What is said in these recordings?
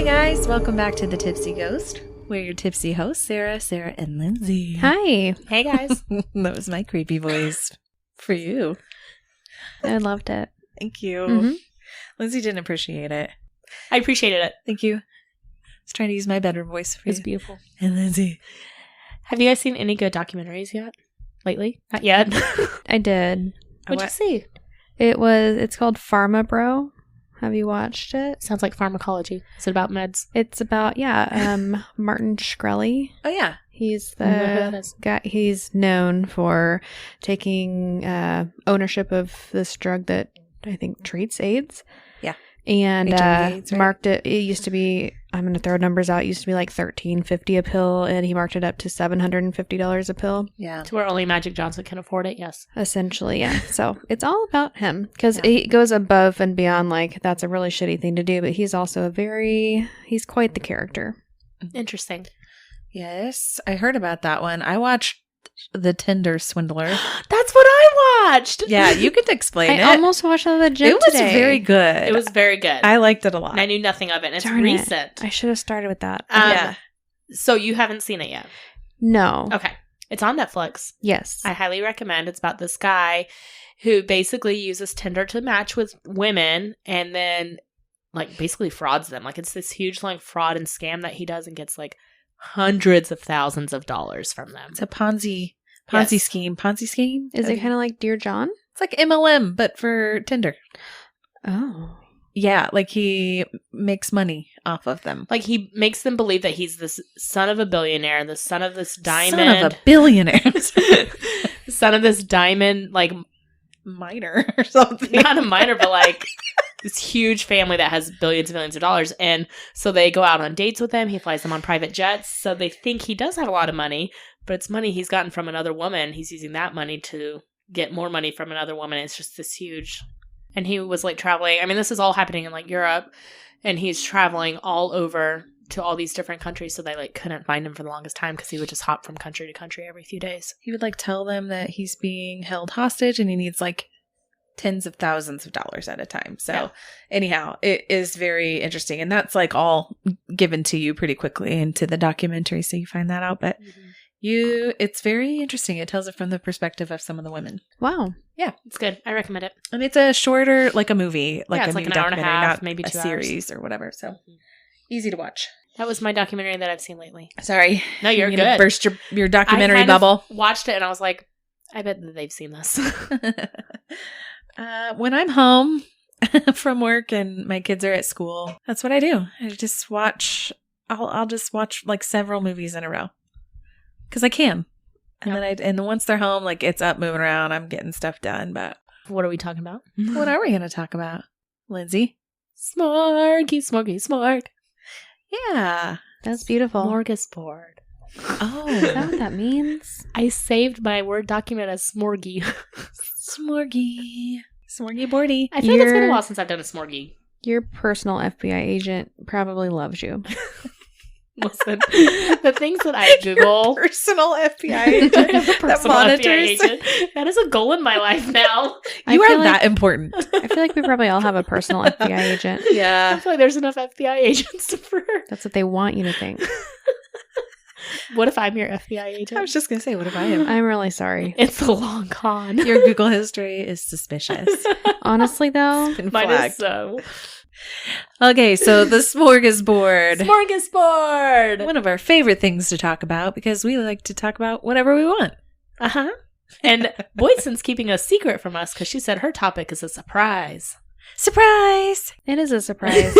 Hey guys, welcome back to The Tipsy Ghost. We're your tipsy hosts, Sarah, and Lindsey. Hi. Hey guys. That was my creepy voice for you. I loved it. Thank you. Mhm. Lindsey didn't appreciate it. I appreciated it. Thank you. I was trying to use my better voice for It's you. beautiful. And Lindsey. Have you guys seen any good documentaries yet? Lately? Not yet. I did. What'd you see? It's called Pharma Bro. Have you watched it? Sounds like pharmacology. Is it about meds? It's about, Martin Shkreli. Oh, yeah. He's I don't know who that the is. guy, he's known for taking ownership of this drug that I think treats AIDS. Yeah. And HIV/AIDS, right? marked it. It used to be, I'm going to throw numbers out. It used to be like $13.50 a pill, and he marked it up to $750 a pill. Yeah. To where only Magic Johnson can afford it, yes. Essentially, yeah. So it's all about him because Yeah. he goes above and beyond. Like, that's a really shitty thing to do, but he's also he's quite the character. Interesting. Yes, I heard about that one. I watched The Tinder Swindler. That's what I watched! Yeah, you could explain it. I almost watched it at the gym It was today. very good. It was very good. I liked it a lot. And I knew nothing of it. And it's Darn it. recent. I should have started with that. Yeah. So you haven't seen it yet? No. Okay. It's on Netflix. Yes. I highly recommend. It's about this guy who basically uses Tinder to match with women and then like basically frauds them. Like it's this huge like fraud and scam that he does and gets like hundreds of thousands of dollars from them. It's a Ponzi Yes. scheme. Ponzi scheme? Is it kind of like Dear John? It's like MLM, but for Tinder. Oh. Yeah, like he makes money off of them. Like he makes them believe that he's this son of a billionaire, the son of this diamond, Son of a billionaire. son of this diamond, like Minor or something. not a minor, but like this huge family that has billions and billions of dollars. And so they go out on dates with him. He flies them on private jets. So they think he does have a lot of money, but it's money he's gotten from another woman. He's using that money to get more money from another woman. It's just this huge. And he was like traveling. I mean, this is all happening in like Europe, and he's traveling all over to all these different countries. So they like couldn't find him for the longest time because he would just hop from country to country every few days. He would like tell them that he's being held hostage and he needs like tens of thousands of dollars at a time. So Yeah. anyhow, it is very interesting. And that's like all given to you pretty quickly into the documentary. So you find that out. But it's very interesting. It tells it from the perspective of some of the women. Wow. It's good. I recommend it. And it's a shorter, like a movie, like it's a like new an hour and a documentary, half, not maybe a 2 hours. series or whatever. So easy to watch. That was my documentary that I've seen lately. Sorry. No, you're I'm gonna good. burst your documentary I kind of bubble. watched it and I was like, I bet that they've seen this. When I'm home from work and my kids are at school, that's what I do. I just watch. I'll just watch like several movies in a row because I can. And then once they're home, like it's up moving around. I'm getting stuff done. But What are we talking about? what are we going to talk about, Lindsey? Smorgy, smorgy, smorg. Yeah. That's beautiful. Smorgasbord. Is that Oh, what that means? I saved my Word document as smorgy. smorgy boardy. I feel like it's been a You're- while since I've done a smorgy. Your personal FBI agent probably loves you. Listen, the things that I Google. Personal FBI I agent have a that personal FBI monitors. agent. That is a goal in my life now. I You feel are like- that important. I feel like we probably all have a personal FBI agent. I Yeah. feel like there's enough FBI agents for. That's what they want you to think. What if I'm your FBI I agent? was just going to say, what if I am? I'm really sorry. It's a long con. Your Google history is suspicious. Honestly, though, Been Mine flagged. is so. Okay, so the smorgasbord. Smorgasbord! One of our favorite things to talk about because we like to talk about whatever we want. Uh-huh. And Boydston's keeping a secret from us because she said her topic is a surprise. Surprise! it is a surprise.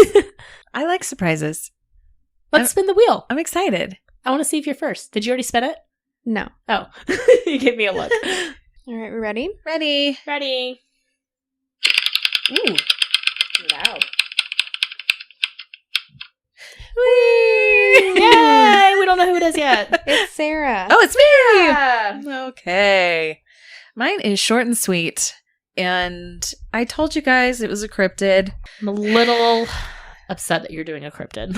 I like surprises. Let's spin the wheel. I'm excited. I want to see if you're first. Did you already spin it? No. Oh. You gave me a look. All right, we ready? Ready? Ready. Ooh. Loud. Whee! Yay! We don't know who it is yet. It's Sarah. Oh, it's me! Yeah. Okay. Mine is short and sweet. And I told you guys it was a cryptid. I'm a little upset that you're doing a cryptid.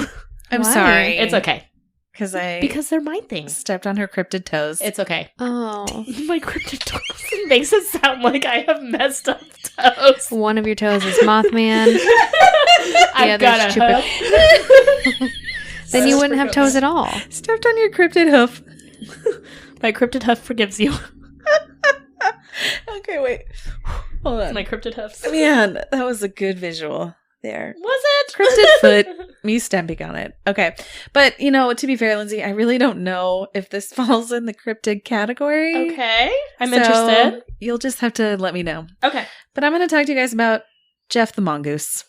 I'm Why? sorry. It's okay. Because They're my things. stepped on her cryptid toes. It's okay. Oh. My cryptid toes makes it sound like I have messed up toes. One of your toes is Mothman. I I've got a stupid. hoof. Then you wouldn't have toes at all. Stepped on your cryptid hoof. My cryptid hoof forgives you. Okay, wait. Hold on. My cryptid hoofs. Man, that was a good visual there. Was it? Cryptid foot, me stepping on it. Okay. But, to be fair, Lindsay, I really don't know if this falls in the cryptid category. Okay. I'm So interested. You'll just have to let me know. Okay. But I'm going to talk to you guys about Gef the Mongoose.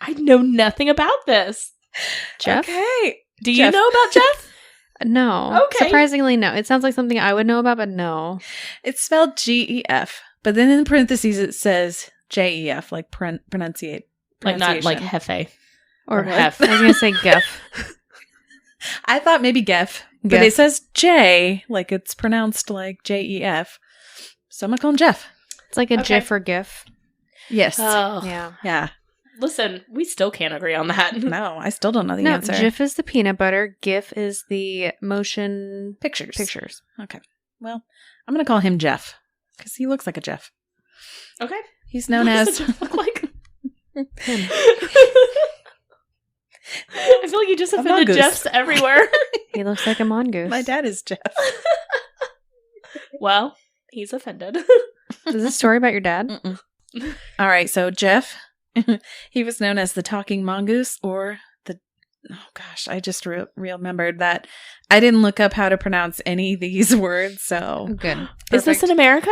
I know nothing about this. Jeff? Okay. Do you Jeff. know about Jeff? No. Okay. Surprisingly, no. It sounds like something I would know about, but no. It's spelled Gef, but then in parentheses it says Jef, like pronunciate. Like not like pronunciation. Hefe. Or Hef. I was going to say Gef. I thought maybe Gef, but Gef. it says J, like it's pronounced like Jef. So I'm going to call him Jeff. It's like a Okay. GIF or GIF. Yes. Oh. Yeah. Yeah. Listen, we still can't agree on that. No, I still don't know the No, answer. GIF is the peanut butter. GIF is the motion Pictures. Okay. Well, I'm going to call him Jeff because he looks like a Jeff. Okay. He's known What does as... a Jeff look like? him. I feel like you just A offended mongoose. Jeffs everywhere. He looks like a mongoose. My dad is Jeff. Well, he's offended. Is this a story about your dad? Mm-mm. All right, so Jeff, he was known as the talking mongoose or the... Oh, gosh, I just remembered that I didn't look up how to pronounce any of these words, so... Good. Is this Perfect. in America?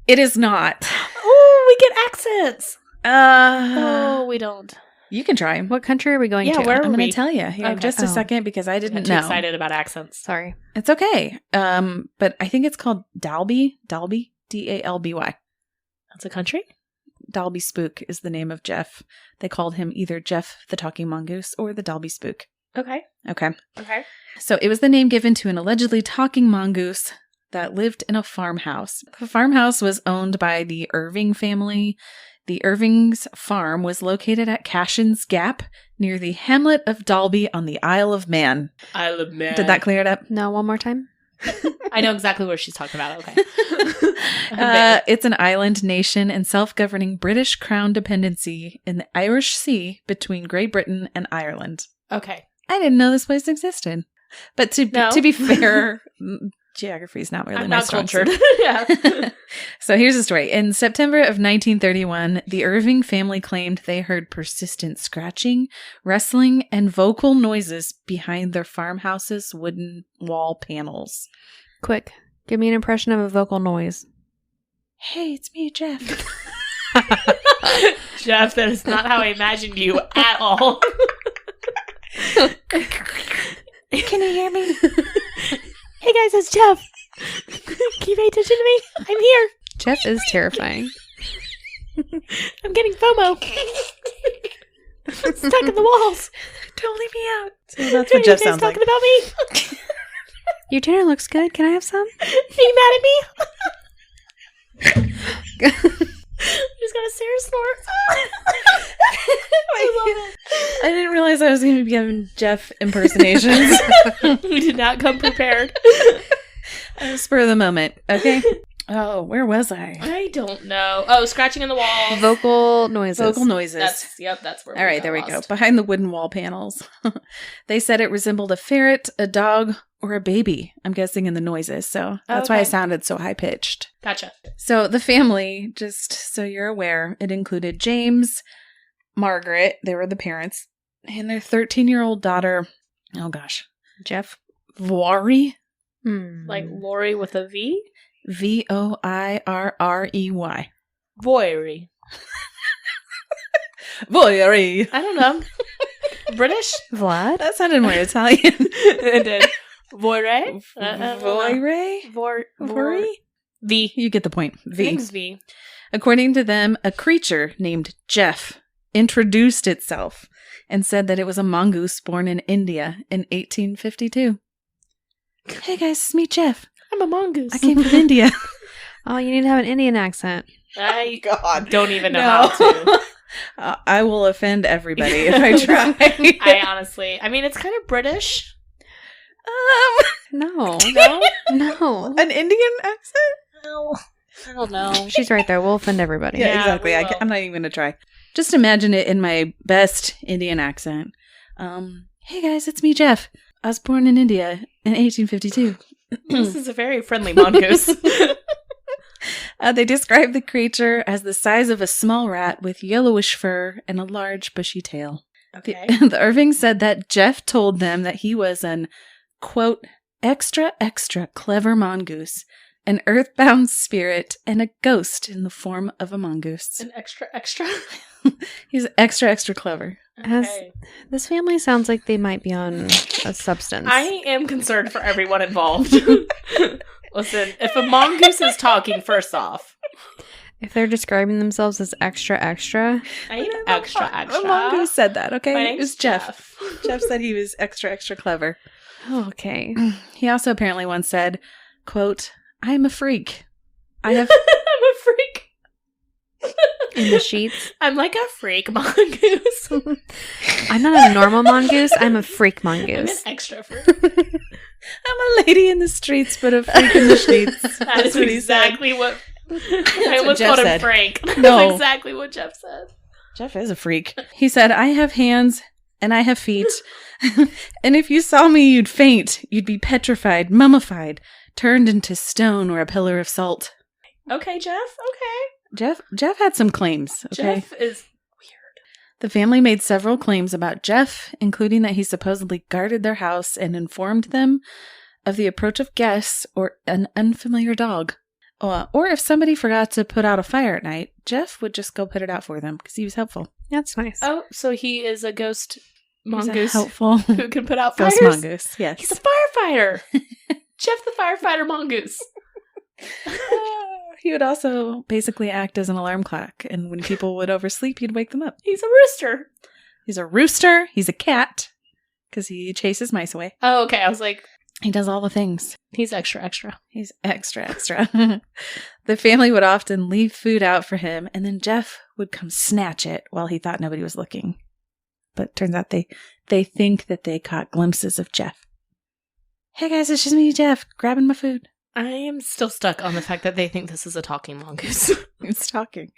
It is not. Oh, we get accents. Oh, we don't. you can try. What country are we going Yeah, to? where- I'm going we- to tell you here in Okay. just a Oh. second because I I'm didn't too know. excited about accents. Sorry. It's okay. But I think it's called Dalby, Dalby, Dalby. That's a country? Dalby Spook is the name of Jeff. They called him either Gef the Talking Mongoose or the Dalby Spook. Okay. Okay. Okay. So it was the name given to an allegedly talking mongoose that lived in a farmhouse. The farmhouse was owned by the Irving family. The Irving's farm was located at Cashin's Gap near the hamlet of Dalby on the Isle of Man. Isle of Man. Did that clear it up? No, one more time. I know exactly where she's talking about. Okay. It's an island nation and self-governing British Crown dependency in the Irish Sea between Great Britain and Ireland. Okay. I didn't know this place existed. But to be fair, geography is not really I'm my not strong cultured. suit. Yeah. So here's the story. In September of 1931, the Irving family claimed they heard persistent scratching, rustling, and vocal noises behind their farmhouse's wooden wall panels. Quick. Give me an impression of a vocal noise. Hey, it's me, Jeff. Jeff, that is not how I imagined you at all. Can you hear me? Hey guys, it's Jeff. Can you pay attention to me? I'm here. Jeff is terrifying. I'm getting FOMO. I'm stuck in the walls. Don't leave me out. So that's what Jeff Are you sounds guys like. talking about me? Your dinner looks good. Can I have some? Are you mad at me? I just got a Sarah snort. I love it. I didn't realize I was going to be giving Jeff impersonations. We did not come prepared. Spur of the moment. Okay. Oh, where was I? I don't know. Oh, scratching in the wall. Vocal noises. Vocal noises. That's where. All right, there we go. Behind the wooden wall panels. They said it resembled a ferret, a dog, or a baby. I'm guessing in the noises. So that's why I Okay. sounded so high pitched. Gotcha. So the family, just so you're aware, it included James, Margaret, they were the parents, and their 13-year-old daughter, oh gosh, Jeff. Voirrey. Like Lori with a V. Voirrey. Voiry. Voirrey. I don't know. British? Vlad? That sounded more Italian. It did. Voire? Voirrey? Vory? V. You get the point. V. Name's V. According to them, a creature named Jeff introduced itself and said that it was a mongoose born in India in 1852. Hey guys, it's me, Jeff. I'm a mongoose. I came from India. Oh, you need to have an Indian accent. I God. don't even know how to. I will offend everybody if I try. I honestly, I mean, it's kind of British. No. No? No. An Indian accent? No. I don't know. She's right there. We'll offend everybody. Yeah, Yeah, exactly. we will. I'm not even going to try. Just imagine it in my best Indian accent. Hey guys, it's me, Gef. I was born in India in 1852. This is a very friendly mongoose. They describe the creature as the size of a small rat with yellowish fur and a large bushy tail. Okay. The Irving said that Gef told them that he was an, quote, extra clever mongoose, an earthbound spirit, and a ghost in the form of a mongoose. An extra? He's extra clever. Okay. This family sounds like they might be on a substance. I am concerned for everyone involved. Listen, if a mongoose is talking, first off. If they're describing themselves as extra, I need extra. A mongoose said that, okay? My It name's was Gef. Gef said he was extra clever. oh, okay. He also apparently once said, quote, I am a freak. I have... I'm a freak. In the sheets. I'm like a freak mongoose. I'm not a normal mongoose. I'm a freak I'm an mongoose. extra freak. I'm a lady in the streets, but a freak in the sheets. That is what he said. exactly what I almost Gef called him said. Frank. No. That's exactly what Gef said. Gef is a freak. He said, I have hands and I have feet. And if you saw me, you'd faint. You'd be petrified, mummified, turned into stone or a pillar of salt. Okay, Gef. Okay. Gef had some claims, okay? Gef is The family made several claims about Gef, including that he supposedly guarded their house and informed them of the approach of guests or an unfamiliar dog. Or if somebody forgot to put out a fire at night, Gef would just go put it out for them because he was helpful. That's nice. Oh, so he is a ghost He was a mongoose helpful who can put out fires? ghost mongoose, yes. He's a firefighter. Gef the firefighter mongoose. He would also basically act as an alarm clock, and when people would oversleep, he'd wake them up. He's a rooster. He's a rooster. He's a cat because he chases mice away. Oh, okay. I was like, He does all the things. he's extra. He's extra. The family would often leave food out for him, and then Gef would come snatch it while he thought nobody was looking. But it turns out they think that they caught glimpses of Gef. Hey guys, it's just me, Gef, grabbing my food. I am still stuck on the fact that they think this is a talking mongoose. It's talking.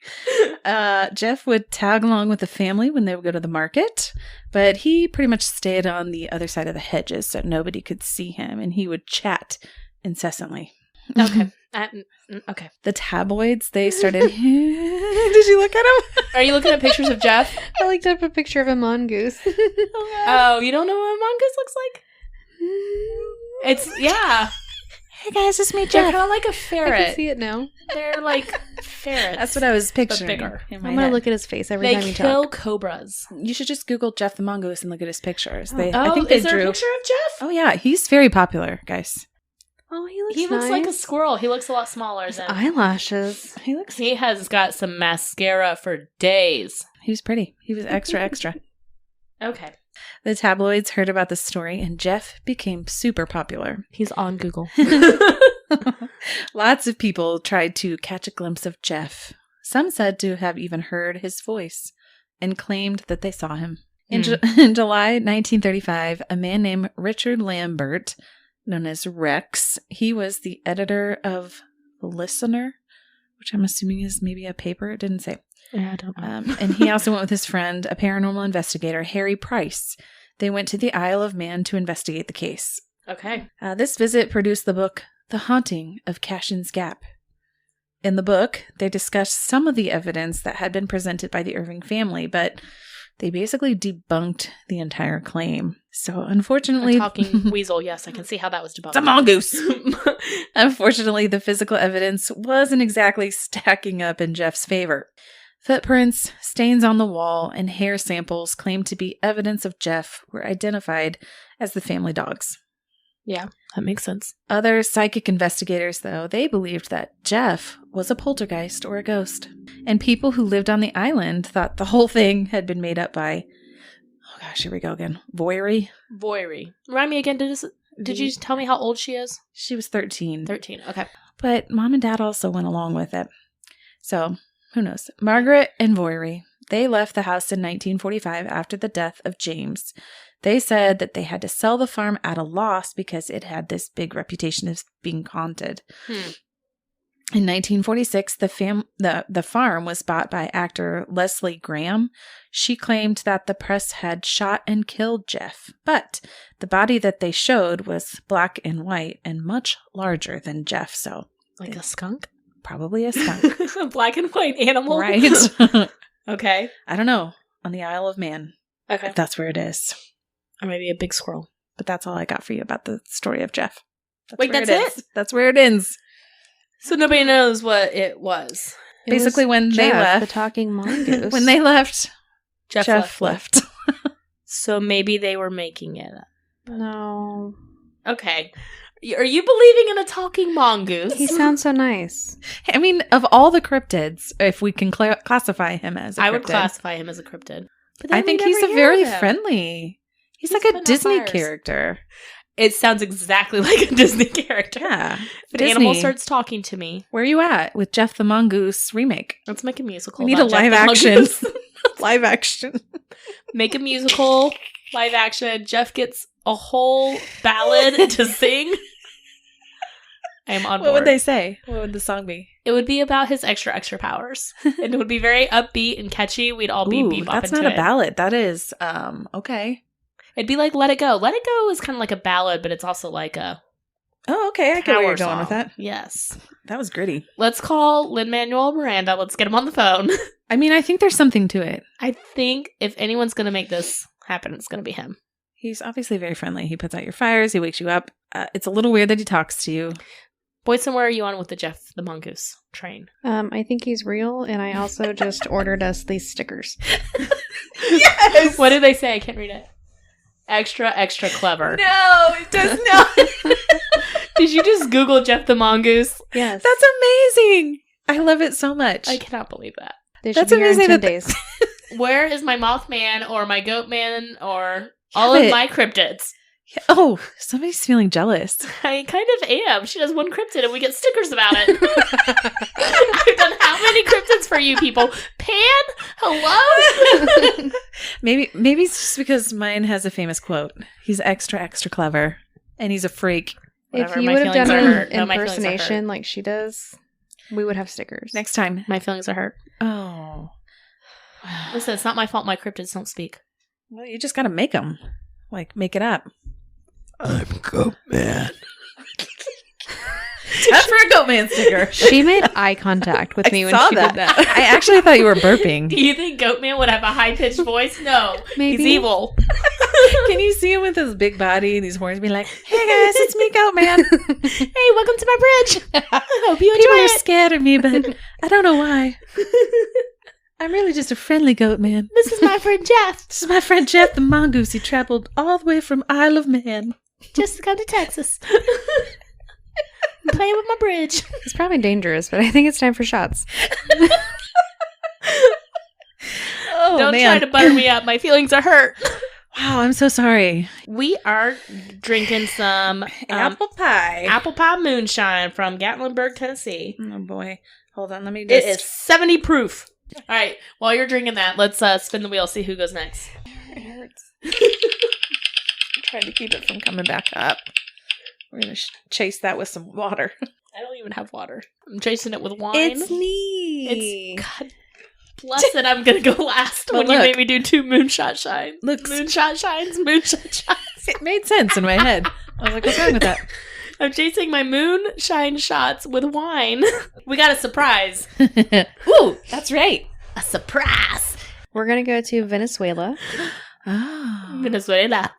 Gef would tag along with the family when they would go to the market, but he pretty much stayed on the other side of the hedges so nobody could see him, and he would chat incessantly. Okay. Okay. The tabloids, they started... Did you look at him? Are you looking at pictures of Gef? I looked up a picture of a mongoose. Oh, you don't know what a mongoose looks like? It's, yeah. Hey guys, it's me, They're Gef. kind of like a I can ferret. see it now. They're like ferrets. That's what I was picturing. bigger. in my I'm going head. to look at his face every They time you kill talk. cobras. You should just Google Gef the Mongoose and look at his pictures. I Oh, think they is there drew. a picture of Gef? Oh yeah, he's very popular, guys. Oh, he looks He looks like a nice. squirrel. He looks a lot smaller His than... eyelashes. He has got some mascara for days. He was pretty. He was extra. Okay. The tabloids heard about the story, and Gef became super popular. He's on Google. Lots of people tried to catch a glimpse of Gef. Some said to have even heard his voice and claimed that they saw him. In July 1935, a man named Richard Lambert, known as Rex, he was the editor of The Listener, which I'm assuming is maybe a paper. It didn't say. Yeah, I don't know. And he also went with his friend, a paranormal investigator, Harry Price. They went to the Isle of Man to investigate the case. Okay. This visit produced the book, The Haunting of Cashin's Gap. In the book, they discussed some of the evidence that had been presented by the Irving family, but they basically debunked the entire claim. So, unfortunately... A talking weasel, yes, I can see how that was debunked. It's a mongoose! Unfortunately, the physical evidence wasn't exactly stacking up in Gef's favor. Footprints, stains on the wall, and hair samples claimed to be evidence of Gef were identified as the family dog's. Yeah, that makes sense. Other psychic investigators, though, they believed that Gef was a poltergeist or a ghost. And people who lived on the island thought the whole thing had been made up by, oh gosh, here we go again, Voyri. Remind me again, did you tell me how old she is? She was 13. 13, okay. But Mom and Dad also went along with it. So, who knows? Margaret and Voyri, they left the house in 1945 after the death of James. They said that they had to sell the farm at a loss because it had this big reputation of being haunted. In 1946, the farm was bought by actor Leslie Graham. She claimed that the press had shot and killed Gef, but the body that they showed was black and white and much larger than Gef, so... Like a skunk? Probably a skunk. A black and white animal? Right. Okay. I don't know. On the Isle of Man. Okay. If that's where it is. Or maybe a big squirrel. But that's all I got for you about the story of Gef. Wait, where that's it? That's where it ends. So nobody knows what it was. Basically, when they left, the talking mongoose. when they left, Gef left. So maybe they were making it up. No. Okay. Are you believing in a talking mongoose? He sounds so nice. I mean, of all the cryptids, if we can classify him as a cryptid, I would classify him as a cryptid. But I think he's a very friendly. He's like a Disney character. It sounds exactly like a Disney character. Yeah. If an animal starts talking to me. Where are you at with Gef the Mongoose remake? Let's make a musical. We need a live action. Live action. Make a musical, live action. Gef gets a whole ballad to sing. I am on board. What would they say? What would the song be? It would be about his extra powers. And it would be very upbeat and catchy. We'd all be bebopping that's to not it. a ballad. That is, okay. It'd be like Let It Go. Let It Go is kind of like a ballad, but it's also like a Oh, okay. I get where you're power going with song. that. Yes. That was gritty. Let's call Lin-Manuel Miranda. Let's get him on the phone. I mean, I think there's something to it. I think if anyone's going to make this happen, it's going to be him. He's obviously very friendly. He puts out your fires. He wakes you up. It's a little weird that he talks to you. Boydston, where are you on with the Gef the Mongoose train? I think he's real, and I also just ordered us these stickers. Yes! What did they say? I can't read it. Extra, extra clever. No, it does not. Did you just Google Gef the Mongoose? Yes. That's amazing. I love it so much. I cannot believe that. They should That's be here in amazing 10 that days. Where is my Mothman or my Goatman or all Yeah, of but- my cryptids? Oh, somebody's feeling jealous. I kind of am. She does one cryptid and we get stickers about it. I've done how many cryptids for you people? Pan? Hello? Maybe it's just because mine has a famous quote. He's extra, extra clever. And he's a freak. If Whatever, you my would have feelings done are an hurt. No, my feelings are impersonation hurt. like she does, we would have stickers. Next time. My feelings are hurt. Oh. Listen, it's not my fault my cryptids don't speak. Well, you just got to make them. Like, make it up. I'm Goatman. Time for a Goatman sticker. She made eye contact with me when she did that. I actually thought you were burping. Do you think Goatman would have a high-pitched voice? No. Maybe. He's evil. Can you see him with his big body and these horns being like, hey guys, it's me, Goatman. Hey, welcome to my bridge. I hope you People enjoy are it. scared of me, but I don't know why. I'm really just a friendly Goatman. This is my friend Gef. This is my friend Gef the Mongoose. He traveled all the way from Isle of Man. Just to come to Texas. Playing with my bridge. It's probably dangerous, but I think it's time for shots. Oh, Don't man. try to butter me up. My feelings are hurt. Wow, I'm so sorry. We are drinking some Apple pie. apple pie moonshine from Gatlinburg, Tennessee. Oh, boy. Hold on. Let me It just... is 70 proof. All right. While you're drinking that, let's spin the wheel, see who goes next. It hurts. I'm trying to keep it from coming back up. We're going to chase that with some water. I don't even have water. I'm chasing it with wine. me. It's God bless it. I'm gonna go last But when you look. made me do 2 moonshot shines. Looks- Moonshot shines. Moonshot shines. It made sense in my head. I was like, what's wrong with that? I'm chasing my moonshine shots with wine. We got a surprise. Ooh, that's right. A surprise. We're going to go to Venezuela. Oh. Venezuela.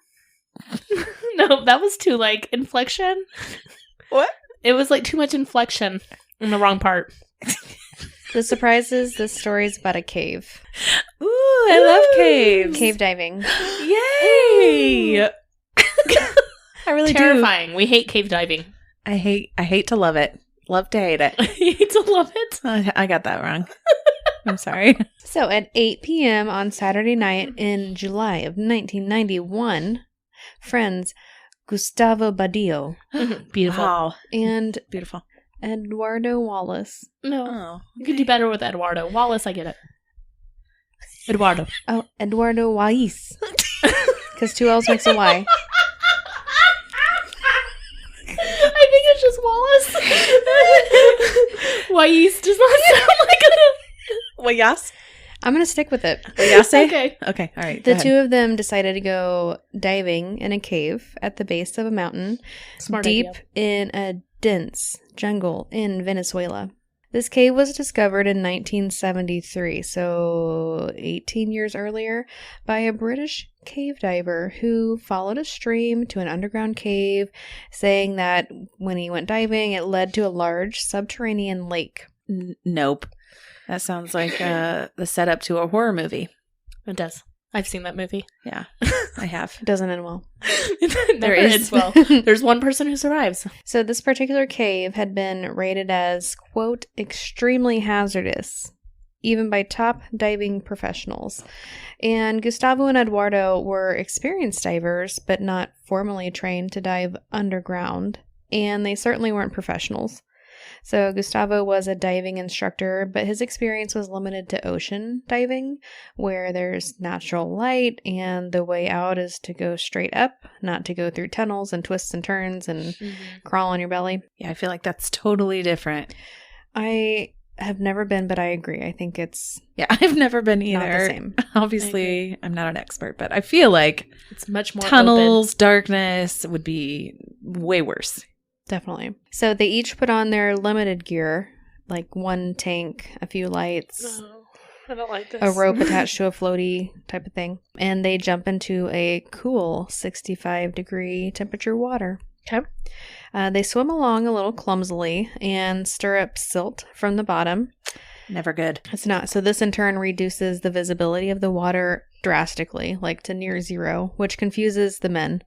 No, that was too like inflection. What? It was like too much inflection in the wrong part. The surprise is this story is about a cave. Ooh, I love caves. Cave diving. Yay! I really Terrifying. We hate cave diving. do. I hate to love it. Love to hate it. You hate to love it. I got that wrong. I'm sorry. So at 8 p.m. on Saturday night in July of 1991, friends Gustavo Badillo Beautiful. Wow. and Beautiful. Eduardo Wallace. No. Oh. You could do better with Eduardo. Wallace, I get it. Eduardo. Oh, Eduardo Wais. Because 2 L's makes a Y. I think it's just Wallace. Wais does not sound like a... Wayas? I'm going to stick with it. Wayase? Okay. Okay, all right. The go ahead. two of them decided to go diving in a cave at the base of a mountain Smart deep idea. in a dense jungle in Venezuela. This cave was discovered in 1973, so 18 years earlier, by a British cave diver who followed a stream to an underground cave, saying that when he went diving, it led to a large subterranean lake. Nope. That sounds like the setup to a horror movie. It does. I've seen that movie. Yeah, I have. It doesn't end well. There is- is. Well, there's one person who survives. So this particular cave had been rated as, quote, extremely hazardous, even by top diving professionals. And Gustavo and Eduardo were experienced divers, but not formally trained to dive underground. And they certainly weren't professionals. So Gustavo was a diving instructor, but his experience was limited to ocean diving, where there's natural light and the way out is to go straight up, not to go through tunnels and twists and turns and crawl on your belly. Yeah, I feel like that's totally different. I have never been, but I agree. I think it's Yeah, I've never been either. not the same. Obviously, I'm not an expert, but I feel like It's much more tunnels, darkness would be way worse. Definitely. So they each put on their limited gear, like one tank, a few lights, open. Oh, I don't like this. a rope attached to a floaty type of thing. And they jump into a cool 65-degree temperature water. Okay. They swim along a little clumsily and stir up silt from the bottom. Never good. It's not. So this in turn reduces the visibility of the water drastically, like to near zero, which confuses the men.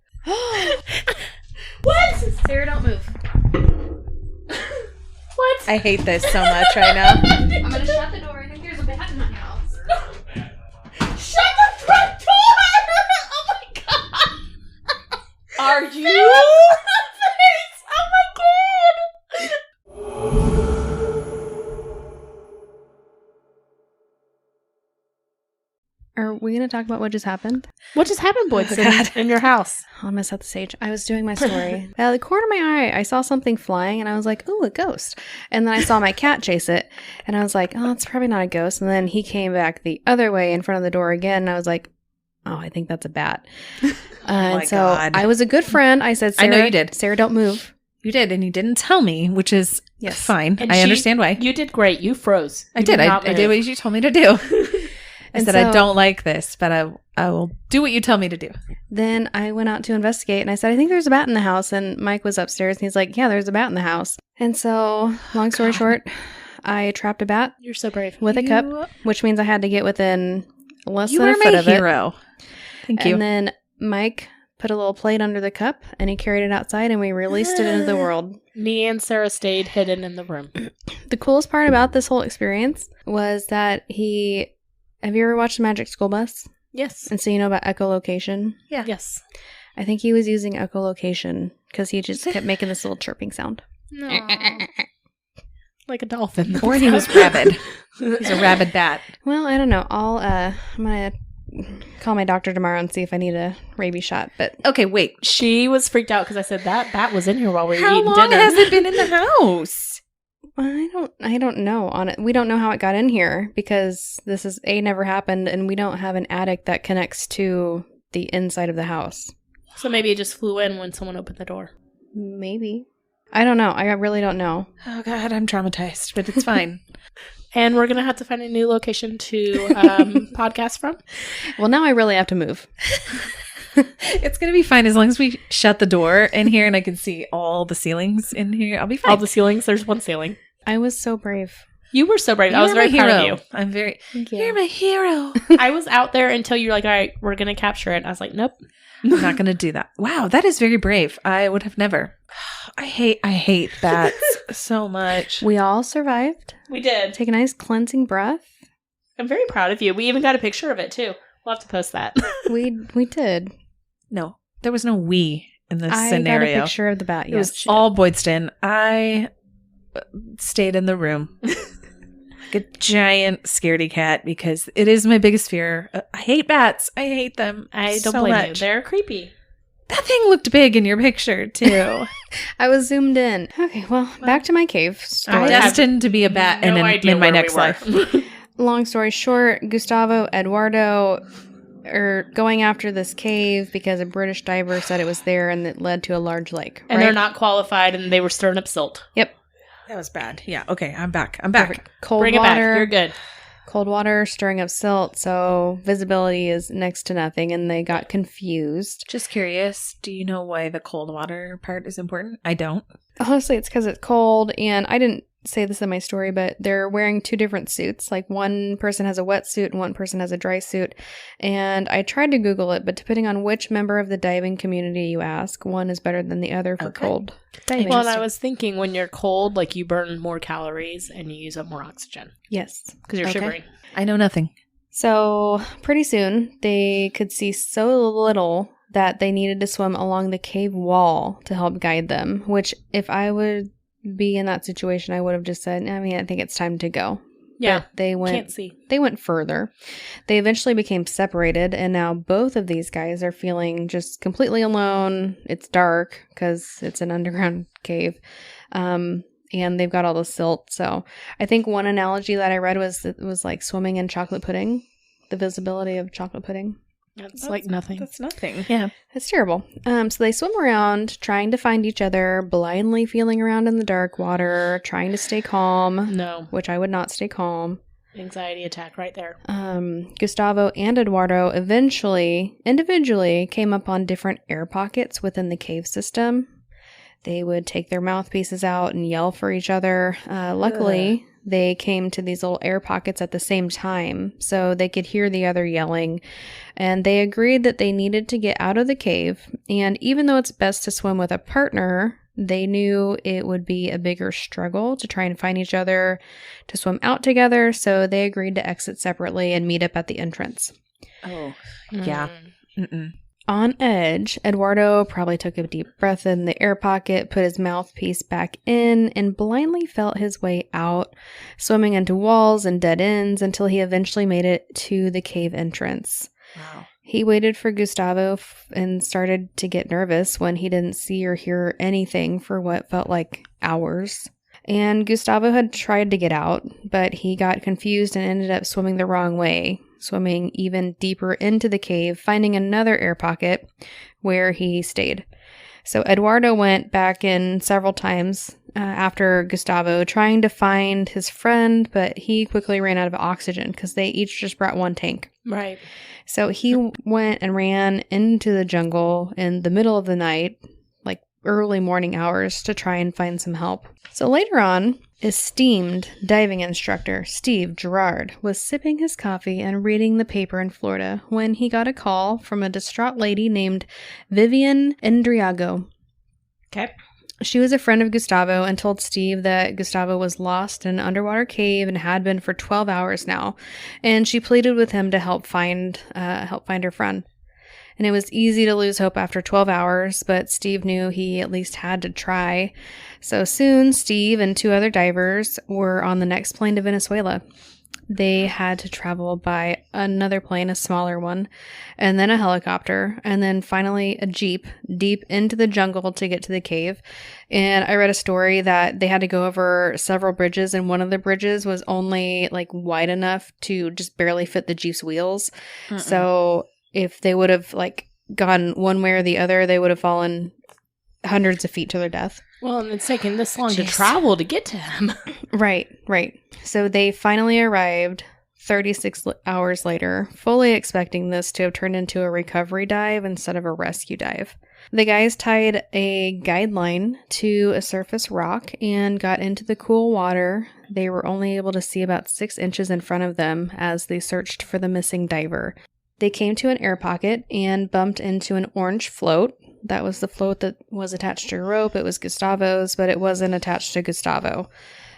What? Sarah, don't move. What? I hate this so much right now. I'm going to shut the door. I think there's a bat in my house. Shut the front door! Oh my god! Are you? Oh my god! Are we going to talk about what just happened? What just happened, Boydston, God. in your house? I'll miss out the stage. I was doing my story. Out of the corner of my eye, I saw something flying, and I was like, ooh, a ghost. And then I saw my cat chase it, and I was like, oh, it's probably not a ghost. And then he came back the other way in front of the door again, and I was like, oh, I think that's a bat. And my so God. I was a good friend. I said, I Sarah, know you did. Sarah, don't move. You did, and you didn't tell me, which is Yes. fine. And I she- understand why. You did great. You froze. I You did. not I did move. what you told me to do. I And said, I so- don't like this, but I will do what you tell me to do. Then I went out to investigate, and I said, I think there's a bat in the house. And Mike was upstairs, and he's like, yeah, there's a bat in the house. And so, long story short, I trapped a bat You're so brave. with a cup, which means I had to get within less You than were a foot my of it. hero. Thank you. And then Mike put a little plate under the cup, and he carried it outside, and we released it into the world. Me and Sarah stayed hidden in the room. The coolest part about this whole experience was that he... Have you ever watched Magic School Bus? Yes. And so you know about echolocation? Yeah. Yes. I think he was using echolocation because he just kept making this little chirping sound. Like a dolphin. Or he was rabid. He's a rabid bat. Well, I don't know. I'm going to call my doctor tomorrow and see if I need a rabies shot. But Okay, wait. She was freaked out because I said that bat was in here while we were How eating long dinner. has it been in the house? I don't know on it. We don't know how it got in here because this is never happened, and we don't have an attic that connects to the inside of the house. So maybe it just flew in when someone opened the door. Maybe. I don't know. I really don't know. Oh, God, I'm traumatized, but it's fine. And we're going to have to find a new location to podcast from. Well, now I really have to move. It's going to be fine as long as we shut the door in here and I can see all the ceilings in here. I'll be fine. All the ceilings. There's one ceiling. I was so brave. You were so brave. I You're was very my proud hero. of you. I'm very... Thank you. You're my hero. I was out there until you were like, all right, we're going to capture it. I was like, nope. I'm not going to do that. Wow, that is very brave. I would have never. I hate bats so much. We all survived. We did. Take a nice cleansing breath. I'm very proud of you. We even got a picture of it, too. We'll have to post that. We did. No, there was no we in this I scenario. got a picture of the bat. It was Yes. all Boydston. I stayed in the room like a giant scaredy cat because it is my biggest fear. I hate bats. I hate them. I don't so blame you. much. They're creepy. That thing looked big in your picture, too. I was zoomed in. Okay, well, back to my cave story. I'm destined to be a bat No in idea my where next we were. life. Long story short, Gustavo, Eduardo are going after this cave because a British diver said it was there and it led to a large lake. And they're not qualified, and they were stirring up silt. Yep. That was bad. Yeah. Okay. I'm back. I'm back. Perfect. Cold Bring water. it back. You're good. Cold water stirring up silt, so visibility is next to nothing, and they got confused. Just curious. Do you know why the cold water part is important? I don't. Honestly, it's because it's cold, and I didn't say this in my story, but they're wearing two different suits. Like one person has a wetsuit and one person has a dry suit. And I tried to Google it, but depending on which member of the diving community you ask, one is better than the other for cold diving. Well, and I was thinking when you're cold, like you burn more calories and you use up more oxygen Yes. because you're shivering. I know nothing. So pretty soon, they could see so little that they needed to swim along the cave wall to help guide them, which if I would be in that situation, I would have just said, I think it's time to go. Yeah. But they went, Can't see. They went further. They eventually became separated, and now both of these guys are feeling just completely alone. It's dark because it's an underground cave. And they've got all the silt. So I think one analogy that I read was it was like swimming in chocolate pudding, the visibility of chocolate pudding. That's like nothing. That's nothing. Yeah. It's terrible. So they swim around, trying to find each other, blindly feeling around in the dark water, trying to stay calm. No. Which I would not stay calm. Anxiety attack right there. Gustavo and Eduardo individually came upon different air pockets within the cave system. They would take their mouthpieces out and yell for each other. Luckily, they came to these little air pockets at the same time, so they could hear the other yelling. And they agreed that they needed to get out of the cave. And even though it's best to swim with a partner, they knew it would be a bigger struggle to try and find each other to swim out together. So they agreed to exit separately and meet up at the entrance. Oh, yeah. Mm-mm. On edge, Eduardo probably took a deep breath in the air pocket, put his mouthpiece back in, and blindly felt his way out, swimming into walls and dead ends until he eventually made it to the cave entrance. Wow. He waited for Gustavo and started to get nervous when he didn't see or hear anything for what felt like hours. And Gustavo had tried to get out, but he got confused and ended up swimming the wrong way, swimming even deeper into the cave, finding another air pocket where he stayed. So Eduardo went back in several times after Gustavo, trying to find his friend, but he quickly ran out of oxygen because they each just brought one tank. Right. So he went and ran into the jungle in the middle of the night, like early morning hours, to try and find some help. So later on, esteemed diving instructor Steve Gerard was sipping his coffee and reading the paper in Florida when he got a call from a distraught lady named Vivian Endriago. Okay. She was a friend of Gustavo and told Steve that Gustavo was lost in an underwater cave and had been for 12 hours now. And she pleaded with him to help find her friend. And it was easy to lose hope after 12 hours, but Steve knew he at least had to try. So soon, Steve and two other divers were on the next plane to Venezuela. They had to travel by another plane, a smaller one, and then a helicopter, and then finally a jeep deep into the jungle to get to the cave. And I read a story that they had to go over several bridges, and one of the bridges was only like wide enough to just barely fit the jeep's wheels. So if they would have like gone one way or the other, they would have fallen hundreds of feet to their death. Well, and it's taken this long to travel to get to him. Right. So they finally arrived 36 hours later, fully expecting this to have turned into a recovery dive instead of a rescue dive. The guys tied a guideline to a surface rock and got into the cool water. They were only able to see about 6 inches in front of them as they searched for the missing diver. They came to an air pocket and bumped into an orange float. That was the float that was attached to a rope. It was Gustavo's, but it wasn't attached to Gustavo.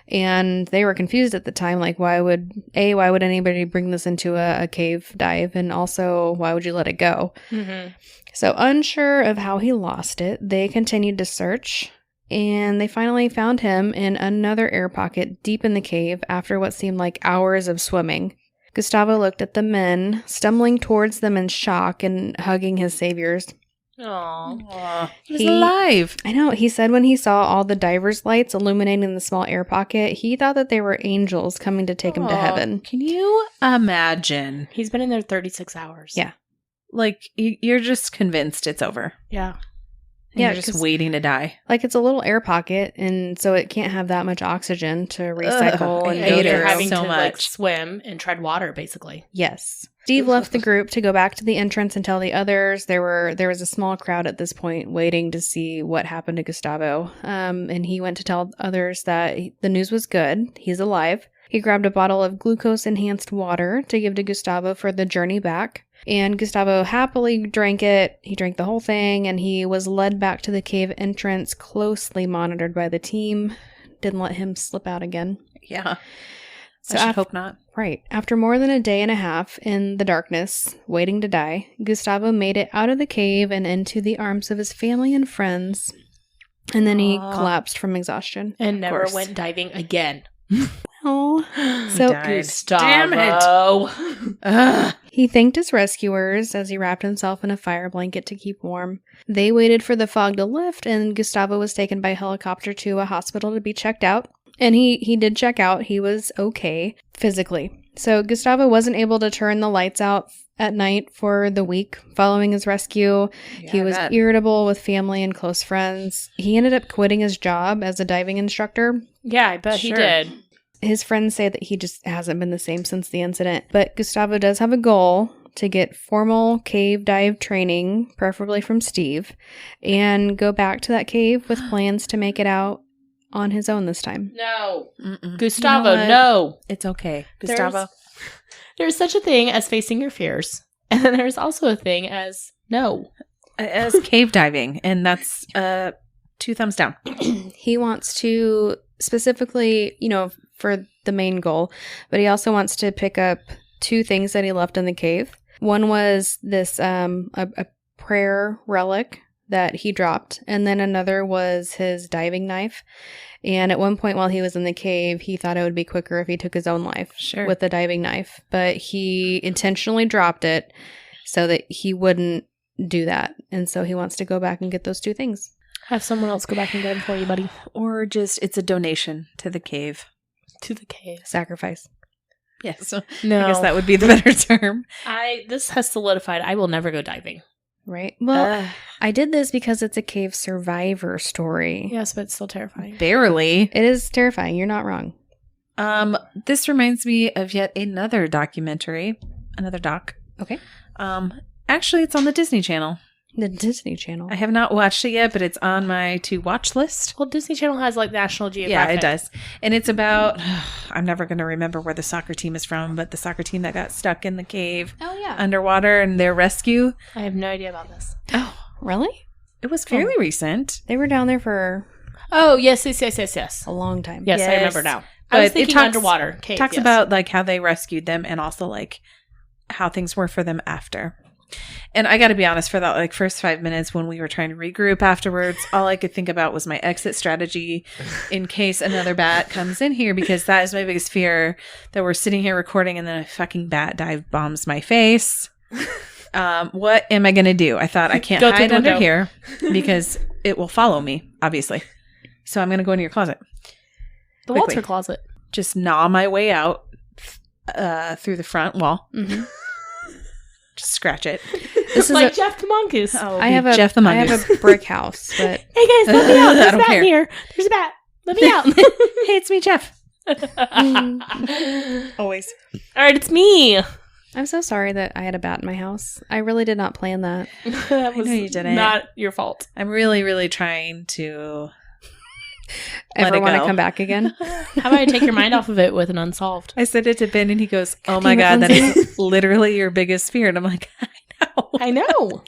And they were confused at the time, like, why would anybody bring this into a cave dive? And also, why would you let it go? Mm-hmm. So unsure of how he lost it, they continued to search. And they finally found him in another air pocket deep in the cave after what seemed like hours of swimming. Gustavo looked at the men, stumbling towards them in shock and hugging his saviors. Aww. He was alive. I know. He said when he saw all the divers' lights illuminating the small air pocket, he thought that they were angels coming to take him to heaven. Can you imagine? He's been in there 36 hours. Yeah. Like, you're just convinced it's over. Yeah. And Yeah, you're just 'cause- waiting to die. Like, it's a little air pocket, and so it can't have that much oxygen to recycle I and hate go it. They're through. having so to like much. swim and tread water, basically. Yes. Steve left the group to go back to the entrance and tell the others. There was a small crowd at this point waiting to see what happened to Gustavo. And he went to tell others that the news was good. He's alive. He grabbed a bottle of glucose-enhanced water to give to Gustavo for the journey back. And Gustavo happily drank it. He drank the whole thing, and he was led back to the cave entrance, closely monitored by the team. Didn't let him slip out again. Yeah. So I should hope not. Right. After more than a day and a half in the darkness, waiting to die, Gustavo made it out of the cave and into the arms of his family and friends. And then he Aw. collapsed from exhaustion. And never course. went diving again. Oh. So died. Gustavo. Damn it. Ugh. he thanked his rescuers as he wrapped himself in a fire blanket to keep warm. They waited for the fog to lift, and Gustavo was taken by helicopter to a hospital to be checked out. And he did check out. He was okay physically. So Gustavo wasn't able to turn the lights out at night for the week following his rescue. Yeah, He I was bet. irritable with family and close friends. He ended up quitting his job as a diving instructor. Yeah, I bet he Sure. did. His friends say that he just hasn't been the same since the incident. But Gustavo does have a goal to get formal cave dive training, preferably from Steve, and go back to that cave with plans to make it out on his own this time. No. Mm-mm. Gustavo, You know what? no. It's okay. Gustavo. There's such a thing as facing your fears. And then there's also a thing as no. As cave diving. And that's 2 thumbs down. He wants to specifically, for the main goal, but he also wants to pick up 2 things that he left in the cave. One was this a prayer relic that he dropped, and then another was his diving knife. And at one point while he was in the cave, he thought it would be quicker if he took his own life Sure. with the diving knife, but he intentionally dropped it so that he wouldn't do that. And so he wants to go back and get those 2 things. Have someone else go back and get him for you, buddy. Or just, it's a donation to the cave. To the cave. Sacrifice. Yes. No. I guess that would be the better term. This has solidified. I will never go diving. Right. Well, I did this because it's a cave survivor story. Yes, but it's still terrifying. Barely. It is terrifying. You're not wrong. This reminds me of yet another documentary. Another doc. Okay. Actually, it's on the Disney Channel. The Disney Channel. I have not watched it yet, but it's on my to-watch list. Well, Disney Channel has like National Geographic. Yeah, it does. And it's about, I'm never going to remember where the soccer team is from, but the soccer team that got stuck in the cave Oh, yeah. underwater and their rescue. I have no idea about this. Oh, really? It was fairly recent. They were down there for Oh, yes. a long time. Yes, I Yes. remember now. But I was it thinking talks- underwater. Cave, Talks yes. about like how they rescued them and also like how things were for them after. And I got to be honest, for that like first 5 minutes when we were trying to regroup afterwards, all I could think about was my exit strategy in case another bat comes in here, because that is my biggest fear, that we're sitting here recording and then a fucking bat dive bombs my face. What am I going to do? I thought I can't Go through hide the under window. here because it will follow me, obviously. So I'm going to go into your closet. The quickly. Walter closet. Just gnaw my way out through the front wall. Mm-hmm. Just scratch it. This is Like a, Gef the Mongoose. Oh, I have a Gef the I Mongoose. have a brick house, but Hey guys, let me out. I There's a don't bat care. in here. There's a bat. Let me out. Hey, it's me, Jeff. Always. All right, it's me. I'm so sorry that I had a bat in my house. I really did not plan that. That was know you didn't. not your fault. I'm really, really trying to let Ever it want to go. come back again? How about I take your mind off of it with an unsolved? I said it to Ben and he goes, oh God my damn it, God, that Lindsey. is literally your biggest fear. And I'm like, I know. I know.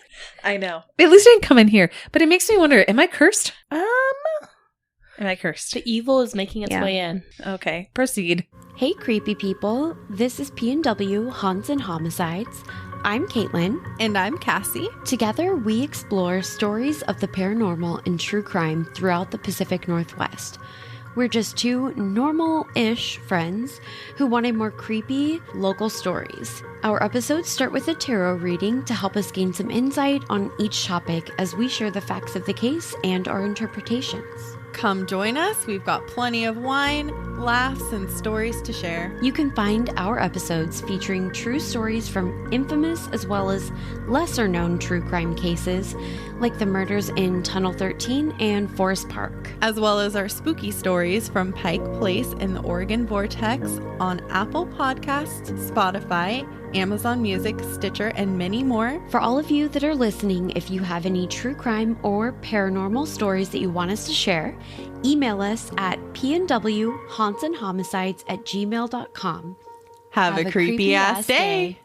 I know. At least I didn't come in here. But it makes me wonder, am I cursed? Am I cursed? The evil is making its Yeah. way in. Okay, proceed. Hey creepy people, this is P&W Haunts and Homicides. I'm Caitlin. And I'm Cassie. Together we explore stories of the paranormal and true crime throughout the Pacific Northwest. We're just two normal-ish friends who wanted more creepy local stories. Our episodes start with a tarot reading to help us gain some insight on each topic as we share the facts of the case and our interpretations. Come join us. We've got plenty of wine, laughs, and stories to share. You can find our episodes featuring true stories from infamous as well as lesser-known true crime cases, like the murders in Tunnel 13 and Forest Park. As well as our spooky stories from Pike Place in the Oregon Vortex on Apple Podcasts, Spotify, Amazon Music, Stitcher, and many more. For all of you that are listening, if you have any true crime or paranormal stories that you want us to share, email us at pnwhauntsandhomicides@gmail.com. Have a creepy ass day.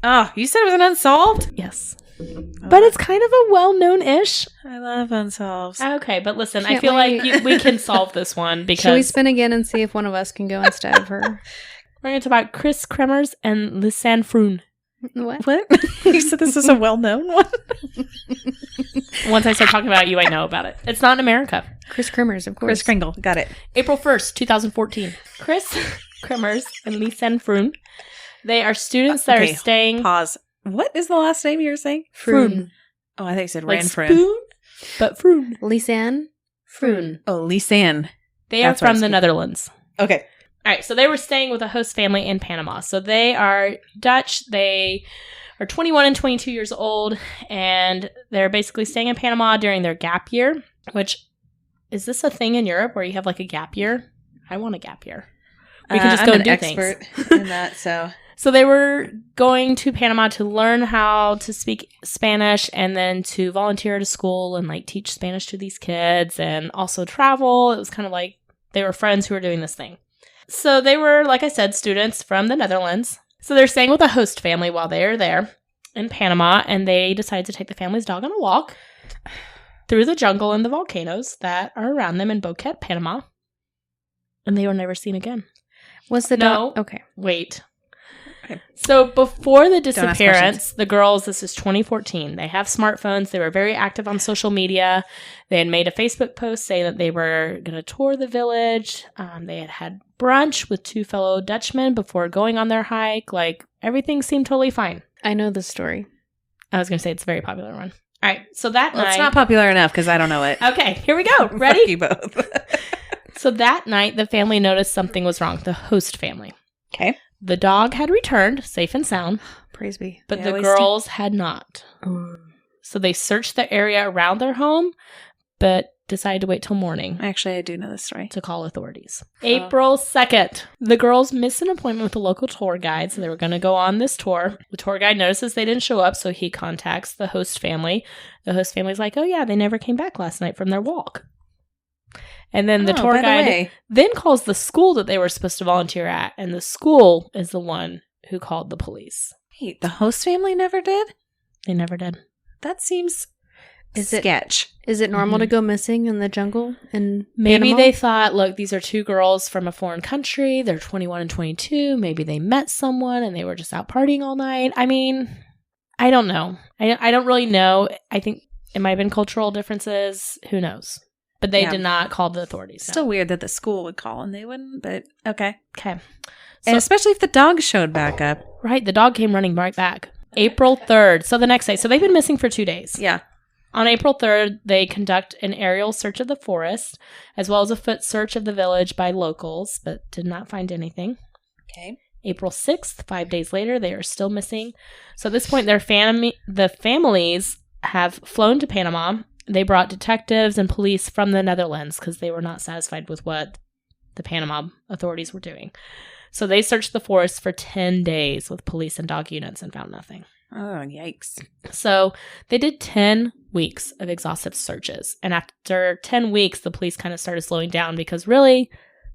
Oh, you said it was an unsolved? Yes. But it's kind of a well-known-ish. I love unsolved. Okay, but listen, I Can't feel wait. like we can solve this one because Should we spin again and see if one of us can go instead of her? we're going to talk about Kris Kremers and Lisanne Froon. What? What? You said this is a well-known one? Once I start talking about it, you might know about it. It's not in America. Kris Kremers, of course. Kris Kringle. Got it. April 1st, 2014. Kris Kremers and Lisanne Froon. They are students that Okay, are staying... Pause. What is the last name you were saying? Froon. Oh, I think you said Like Ranfroon. spoon, but Froon. Lisanne? Froon. Oh, Lisanne. They are That's what I from was the thinking. Netherlands. Okay. All right, so they were staying with a host family in Panama. So they are Dutch. They are 21 and 22 years old, and they're basically staying in Panama during their gap year, which, is this a thing in Europe where you have like a gap year? I want a gap year. We can just go and do things. I'm an expert in that, so... So they were going to Panama to learn how to speak Spanish and then to volunteer at a school and like teach Spanish to these kids and also travel. It was kind of like they were friends who were doing this thing. So they were, like I said, students from the Netherlands. So they're staying with a host family while they are there in Panama, and they decided to take the family's dog on a walk through the jungle and the volcanoes that are around them in Boquete, Panama. And they were never seen again. Was the No. dog? Okay. Wait. Okay. So before the ask disappearance, questions. the girls, this is 2014, they have smartphones. They were very active on social media. They had made a Facebook post saying that they were going to tour the village. They had had brunch with two fellow Dutchmen before going on their hike. Like, everything seemed totally fine. I know this story. I was going to say it's a very popular one. All right. So that Well, night. it's not popular enough because I don't know it. Okay. Here we go. Fuck Ready? you both. So that night, the family noticed something was wrong. The host family. Okay. The dog had returned, safe and sound, Praise be. but They the always girls had not. So they searched the area around their home, but decided to wait till morning Actually, I do know this story. to call authorities. April 2nd, the girls missed an appointment with a local tour guide, so they were going to go on this tour. The tour guide notices they didn't show up, so he contacts the host family. The host family's like, oh yeah, they never came back last night from their walk. And then the tour by the guide way, then calls the school that they were supposed to volunteer at, and the school is the one who called the police. wait, the host family never did? They never did. That seems Is it- sketch. Is it normal to go missing in the jungle in Maybe Panama? they thought, look, these are two girls from a foreign country. They're 21 and 22. Maybe they met someone and they were just out partying all night. I mean, I don't know. I don't really know. I think it might have been cultural differences. Who knows? But they Yeah. did not call the authorities. no. Still weird that the school would call and they wouldn't, but okay. Okay. And So, especially if the dog showed back up. right, the dog came running right back. April 3rd. So the next day. So they've been missing for 2 days. Yeah. On April 3rd, they conduct an aerial search of the forest, as well as a foot search of the village by locals, but did not find anything. Okay. April 6th, 5 days later, they are still missing. So at this point, the families have flown to Panama. They brought detectives and police from the Netherlands because they were not satisfied with what the Panama authorities were doing. So they searched the forest for 10 days with police and dog units and found nothing. Oh, yikes. So they did 10 weeks of exhaustive searches. And after 10 weeks, the police kind of started slowing down because really,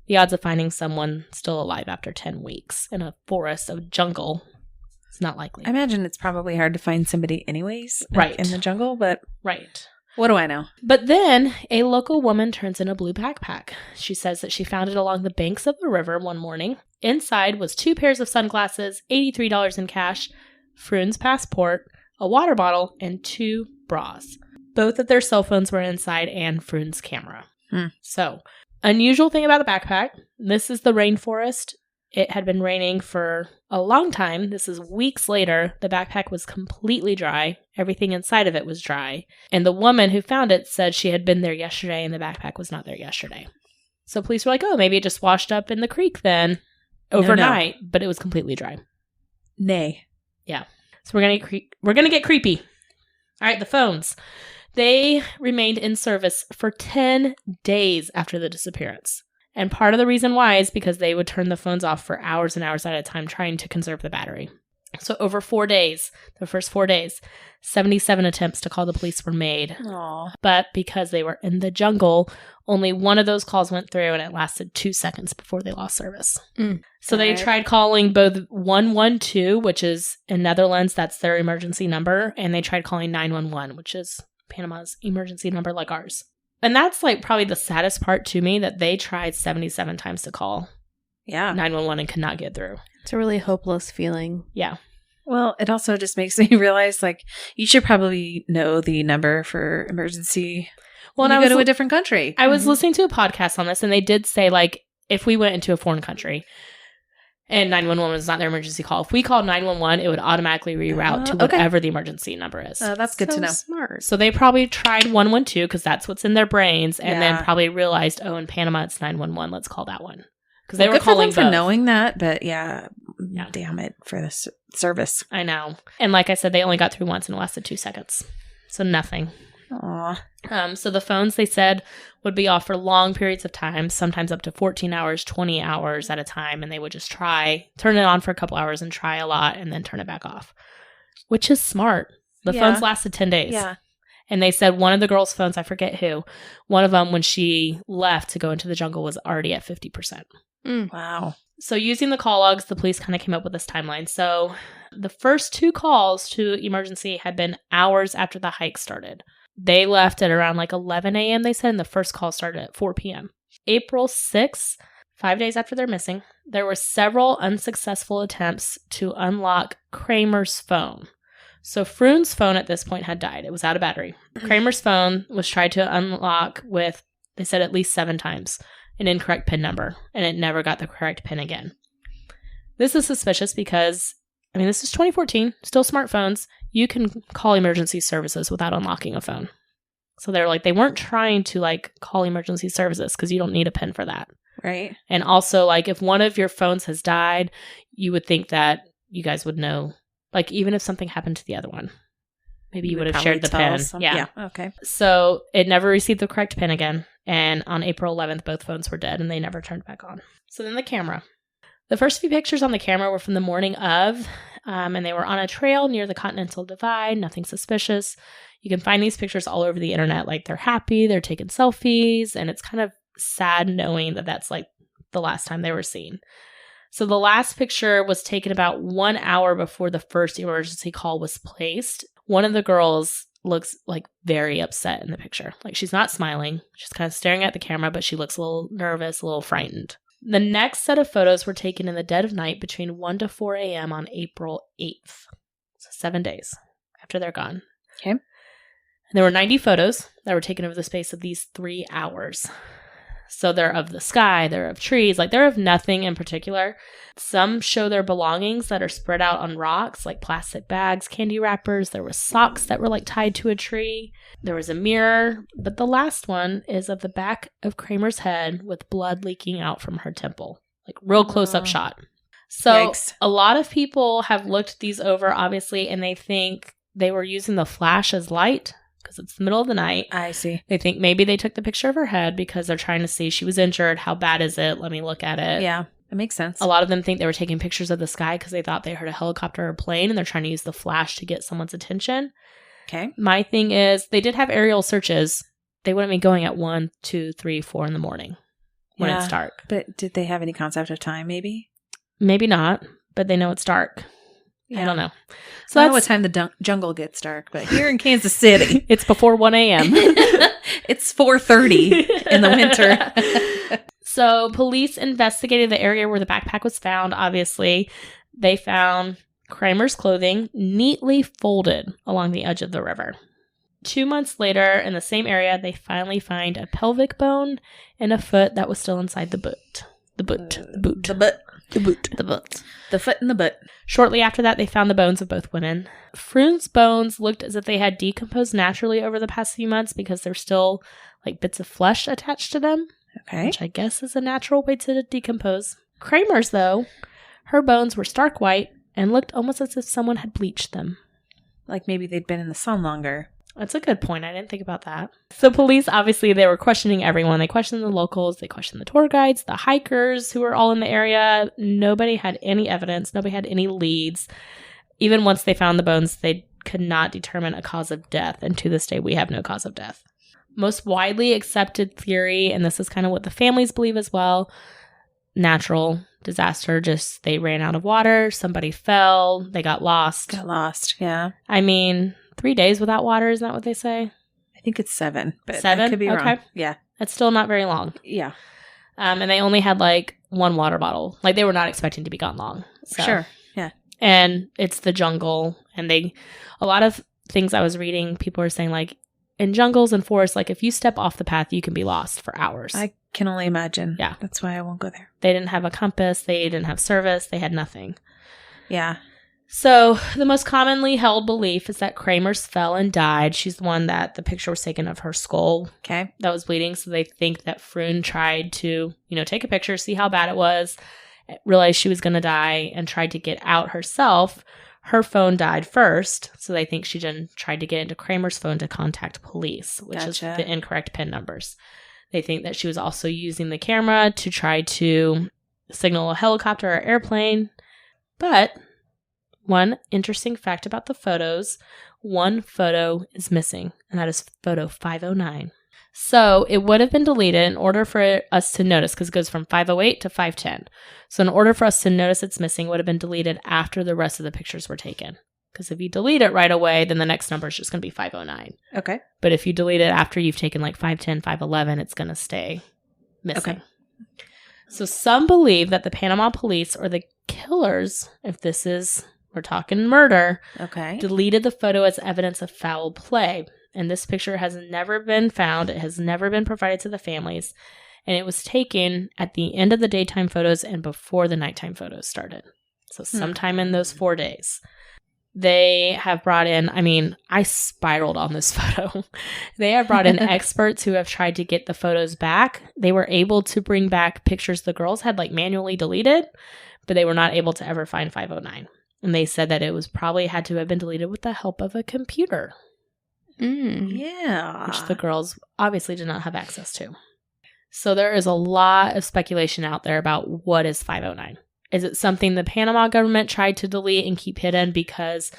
the odds of finding someone still alive after 10 weeks in a forest of jungle is not likely. I imagine it's probably hard to find somebody anyways, like, Right. in the jungle, but Right. what do I know? But then a local woman turns in a blue backpack. She says that she found it along the banks of the river one morning. Inside was 2 pairs of sunglasses, $83 in cash, Froon's passport, a water bottle, and 2 bras. Both of their cell phones were inside and Froon's camera. Hmm. So Unusual thing about the backpack, this is the rainforest. It had been raining for a long time. This is weeks later. The backpack was completely dry. Everything inside of it was dry. And the woman who found it said she had been there yesterday and the backpack was not there yesterday. So police were like, oh, maybe it just washed up in the creek then overnight, but it was completely dry. Nay. Yeah. So we're gonna get creepy. All right, the phones. They remained in service for 10 days after the disappearance. And part of the reason why is because they would turn the phones off for hours and hours at a time trying to conserve the battery. So over 4 days, the first 4 days, 77 attempts to call the police were made. Aww. But because they were in the jungle, only one of those calls went through and it lasted 2 seconds before they lost service. So they tried calling both 112, which is in Netherlands, that's their emergency number, and they tried calling 911, which is Panama's emergency number like ours. And that's like probably the saddest part to me, that they tried 77 times to call 911 and could not get through. It's a really hopeless feeling. Yeah. Well, it also just makes me realize, like, you should probably know the number for emergency. Well, when and you go to a different country. I was listening to a podcast on this, and they did say, like, if we went into a foreign country and 911 was not their emergency call, if we called 911, it would automatically reroute to whatever the emergency number is. That's good to know. Smart. So they probably tried 112 because that's what's in their brains, and then probably realized, oh, in Panama it's 911. Let's call that one, because they were calling for knowing that. But yeah, damn it for this service. I know. And like I said, they only got through once and it lasted 2 seconds, so nothing. Aw. So the phones, they said, would be off for long periods of time, sometimes up to 14 hours, 20 hours at a time, and they would just turn it on for a couple hours and try a lot and then turn it back off, which is smart. The phones lasted 10 days. Yeah. And they said one of the girls' phones, I forget who, one of them, when she left to go into the jungle, was already at 50%. Wow. So using the call logs, the police kind of came up with this timeline. So the first 2 calls to emergency had been hours after the hike started. They left at around like 11 a.m., they said, and the first call started at 4 p.m. April 6th, 5 days after they're missing, there were several unsuccessful attempts to unlock Kremers' phone. So Froon's phone at this point had died. It was out of battery. Kremers' phone was tried to unlock with, they said, at least 7 times, an incorrect PIN number, and it never got the correct PIN again. This is suspicious because, I mean, this is 2014, still smartphones. You can call emergency services without unlocking a phone. So they're like, they weren't trying to like call emergency services because you don't need a PIN for that. Right. And also, like, if one of your phones has died, you would think that you guys would know, like, even if something happened to the other one, maybe you would have shared the PIN. Yeah. Okay. So it never received the correct PIN again. And on April 11th, both phones were dead and they never turned back on. So then the camera. The first few pictures on the camera were from the morning of, and they were on a trail near the Continental Divide, nothing suspicious. You can find these pictures all over the internet, like they're happy, they're taking selfies, and it's kind of sad knowing that that's like the last time they were seen. So the last picture was taken about 1 hour before the first emergency call was placed. One of the girls looks like very upset in the picture. Like she's not smiling, she's kind of staring at the camera, but she looks a little nervous, a little frightened. The next set of photos were taken in the dead of night between 1 to 4 a.m. on April 8th. So 7 days after they're gone. Okay. And there were 90 photos that were taken over the space of these 3 hours. So they're of the sky, they're of trees, like they're of nothing in particular. Some show their belongings that are spread out on rocks, like plastic bags, candy wrappers. There were socks that were like tied to a tree. There was a mirror. But the last one is of the back of Kremers' head with blood leaking out from her temple, like real close-up shot. So Yikes. A lot of people have looked these over, obviously, and they think they were using the flash as light because it's the middle of the night. I see. They think maybe they took the picture of her head because they're trying to see she was injured. How bad is it? Let me look at it. Yeah, that makes sense. A lot of them think they were taking pictures of the sky because they thought they heard a helicopter or a plane and they're trying to use the flash to get someone's attention. Okay. My thing is they did have aerial searches. They wouldn't be going at 1, 2, 3, 4 in the morning when it's dark. But did they have any concept of time, maybe? Maybe not, but they know it's dark. Yeah. I don't know. So I don't know what time the jungle gets dark, but here in Kansas City, it's before 1 a.m. it's 4:30 in the winter. So police investigated the area where the backpack was found. Obviously, they found Kremers' clothing neatly folded along the edge of the river. 2 months later, in the same area, they finally find a pelvic bone and a foot that was still inside the boot. The foot and the butt. Shortly after that, they found the bones of both women. Froon's bones looked as if they had decomposed naturally over the past few months because there's still like bits of flesh attached to them. Okay. Which I guess is a natural way to decompose. Kremers, though, her bones were stark white and looked almost as if someone had bleached them. Like maybe they'd been in the sun longer. That's a good point. I didn't think about that. So police, obviously, they were questioning everyone. They questioned the locals. They questioned the tour guides, the hikers who were all in the area. Nobody had any evidence. Nobody had any leads. Even once they found the bones, they could not determine a cause of death. And to this day, we have no cause of death. Most widely accepted theory, and this is kind of what the families believe as well, natural disaster. Just they ran out of water. Somebody fell. They got lost. Yeah. I mean, 3 days without water, isn't that what they say? I think it's 7. But 7? I could be wrong. Okay. Yeah. That's still not very long. Yeah. And they only had like 1 water bottle. Like they were not expecting to be gone long. So. Sure. Yeah. And it's the jungle. And a lot of things I was reading, people were saying like in jungles and forests, like if you step off the path, you can be lost for hours. I can only imagine. Yeah. That's why I won't go there. They didn't have a compass. They didn't have service. They had nothing. Yeah. So the most commonly held belief is that Kremers fell and died. She's the one that the picture was taken of her skull. Okay. That was bleeding. So they think that Froon tried to, take a picture, see how bad it was, realized she was going to die, and tried to get out herself. Her phone died first. So they think she then tried to get into Kremers' phone to contact police, which is the incorrect PIN numbers. They think that she was also using the camera to try to signal a helicopter or airplane. But one interesting fact about the photos, one photo is missing, and that is photo 509. So it would have been deleted in order for us to notice, because it goes from 508 to 510. So in order for us to notice it's missing, it would have been deleted after the rest of the pictures were taken. Because if you delete it right away, then the next number is just going to be 509. Okay. But if you delete it after you've taken like 510, 511, it's going to stay missing. Okay. So some believe that the Panama police or the killers, if this is... we're talking murder. Okay. Deleted the photo as evidence of foul play. And this picture has never been found. It has never been provided to the families. And it was taken at the end of the daytime photos and before the nighttime photos started. So sometime in those 4 days. They have brought in, I spiraled on this photo. They have brought in experts who have tried to get the photos back. They were able to bring back pictures the girls had manually deleted, but they were not able to ever find 509. And they said that it was probably had to have been deleted with the help of a computer. Yeah. Which the girls obviously did not have access to. So there is a lot of speculation out there about what is 509. Is it something the Panama government tried to delete and keep hidden because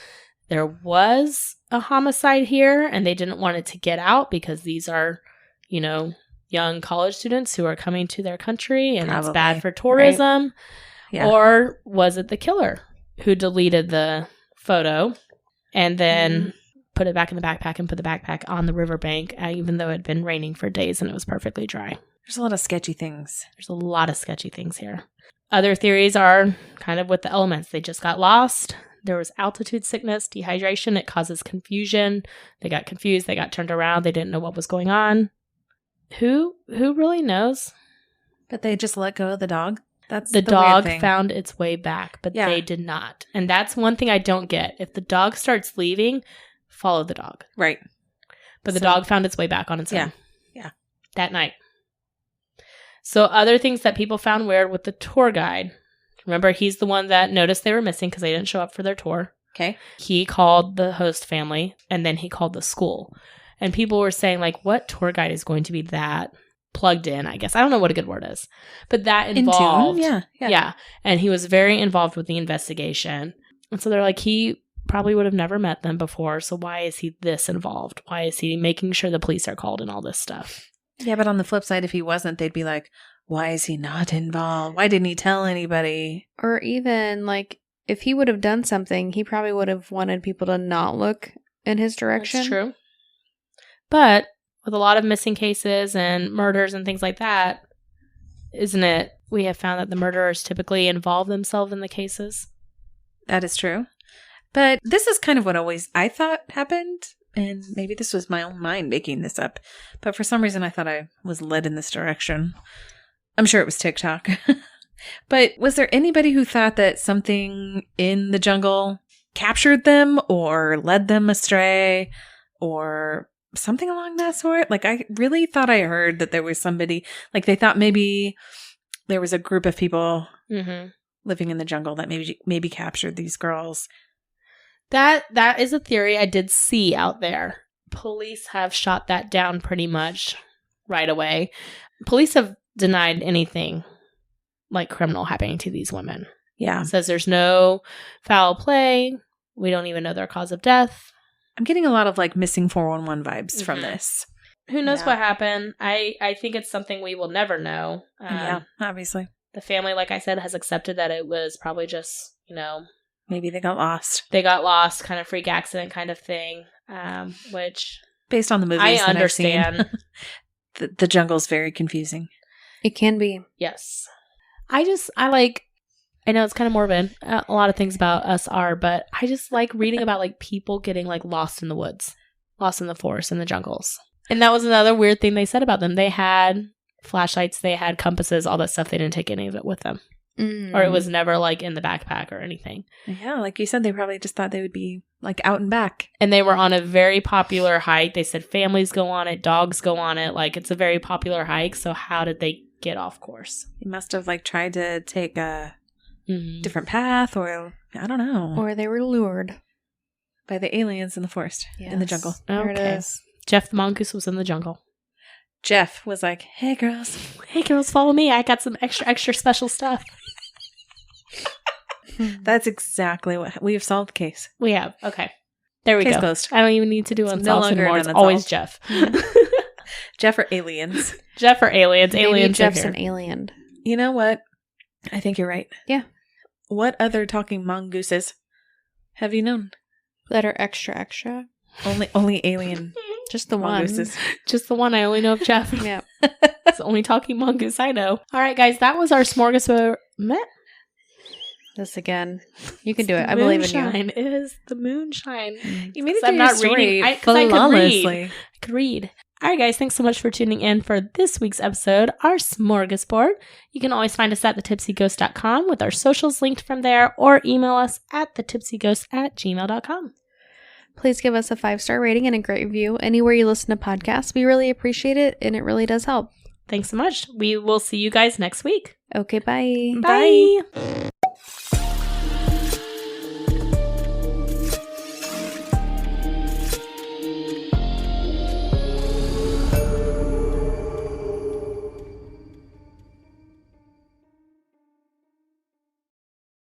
there was a homicide here and they didn't want it to get out because these are, young college students who are coming to their country and it's bad for tourism? Right? Yeah. Or was it the killer who deleted the photo and then put it back in the backpack and put the backpack on the riverbank, even though it had been raining for days and it was perfectly dry? There's a lot of sketchy things. There's a lot of sketchy things here. Other theories are kind of with the elements. They just got lost. There was altitude sickness, dehydration. It causes confusion. They got confused. They got turned around. They didn't know what was going on. Who really knows? But they just let go of the dog? That's the dog found its way back, but they did not. And that's one thing I don't get. If the dog starts leaving, follow the dog. Right. But the dog found its way back on its own. Yeah. That night. So other things that people found weird with the tour guide. Remember, he's the one that noticed they were missing because they didn't show up for their tour. Okay. He called the host family, and then he called the school. And people were saying, what tour guide is going to be that plugged in, I guess. I don't know what a good word is. But that involved. In tune? Yeah. And he was very involved with the investigation. And so they're like, he probably would have never met them before. So why is he this involved? Why is he making sure the police are called and all this stuff? Yeah, but on the flip side, if he wasn't, they'd be like, why is he not involved? Why didn't he tell anybody? Or even, if he would have done something, he probably would have wanted people to not look in his direction. That's true. But with a lot of missing cases and murders and things like that, isn't it? We have found that the murderers typically involve themselves in the cases. That is true. But this is kind of what I thought happened. and maybe this was my own mind making this up, but for some reason I thought I was led in this direction. I'm sure it was TikTok. But was there anybody who thought that something in the jungle captured them or led them astray or something along that sort? Like, I really thought I heard that there was somebody, like they thought maybe there was a group of people living in the jungle that maybe captured these girls. That is a theory I did see out there. Police have shot that down pretty much right away. Police have denied anything like criminal happening to these women. Yeah. It says there's no foul play. We don't even know their cause of death. I'm getting a lot of like missing 411 vibes from this. Who knows what happened? I think it's something we will never know. Yeah, obviously. The family, like I said, has accepted that it was probably just, maybe they got lost. They got lost, kind of freak accident kind of thing, which... Based on the movies I that understand. I've seen, the jungle's very confusing. It can be. Yes. I know it's kind of morbid. A lot of things about us are, but I just like reading about like people getting like lost in the woods, lost in the forest, in the jungles. And that was another weird thing they said about them. They had flashlights, they had compasses, all that stuff. They didn't take any of it with them. Or it was never like in the backpack or anything. Yeah, like you said, they probably just thought they would be like out and back. And they were on a very popular hike. They said families go on it, dogs go on it. Like it's a very popular hike. So how did they get off course? They must have like tried to take a different path, or I don't know. Or they were lured by the aliens in the forest, in the jungle. There it is. Gef the Mongoose was in the jungle. Gef was like, hey girls, follow me. I got some extra special stuff. That's exactly what we have solved the case. We have. Okay. There we Case go. closed. I don't even need to do unsolved no longer anymore. an It's unsolved. always Gef. Gef or aliens. Gef or aliens. Maybe Aliens Jeff's are an here. alien. You know what? I think you're right. Yeah. What other talking mongooses have you known? That are extra. Only alien Just the one. mongooses. Just the one. I only know of Gef. Yeah. It's the only talking mongoose I know. All right, guys. That was our smorgasbord. This again. You can do it. I believe in you. Moonshine is the moonshine. You made it I'm through not your story reading. I flawlessly. could read. All right, guys. Thanks so much for tuning in for this week's episode, our smorgasbord. You can always find us at thetipsyghost.com with our socials linked from there, or email us at thetipsyghost@gmail.com. Please give us a 5-star rating and a great review anywhere you listen to podcasts. We really appreciate it, and it really does help. Thanks so much. We will see you guys next week. Okay, bye. Bye.